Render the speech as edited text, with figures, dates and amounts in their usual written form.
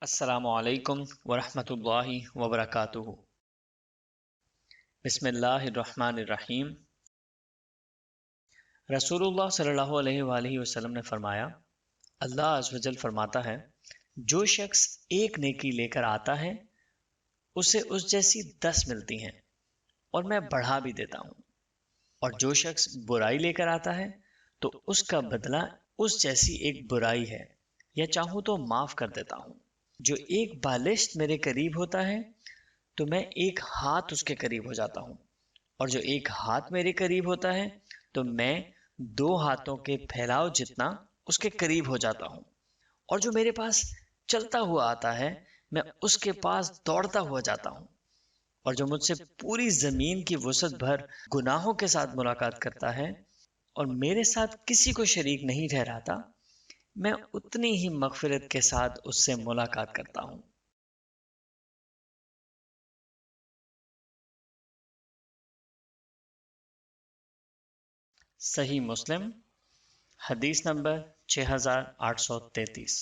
السلام علیکم ورحمۃ اللہ وبرکاتہ۔ بسم اللہ الرحمن الرحیم۔ رسول اللہ صلی اللہ علیہ وآلہ وسلم نے فرمایا، اللہ عز و جل فرماتا ہے، جو شخص ایک نیکی لے کر آتا ہے اسے اس جیسی 10 ملتی ہیں اور میں بڑھا بھی دیتا ہوں، اور جو شخص برائی لے کر آتا ہے تو اس کا بدلہ اس جیسی ایک برائی ہے، یا چاہوں تو معاف کر دیتا ہوں۔ جو ایک بالشت میرے قریب ہوتا ہے تو میں ایک ہاتھ اس کے قریب ہو جاتا ہوں، اور جو ایک ہاتھ میرے قریب ہوتا ہے تو میں 2 ہاتھوں کے پھیلاؤ جتنا اس کے قریب ہو جاتا ہوں، اور جو میرے پاس چلتا ہوا آتا ہے میں اس کے پاس دوڑتا ہوا جاتا ہوں، اور جو مجھ سے پوری زمین کی وسعت بھر گناہوں کے ساتھ ملاقات کرتا ہے اور میرے ساتھ کسی کو شریک نہیں ٹھہراتا، میں اتنی ہی مغفرت کے ساتھ اس سے ملاقات کرتا ہوں۔ صحیح مسلم، حدیث نمبر 6833۔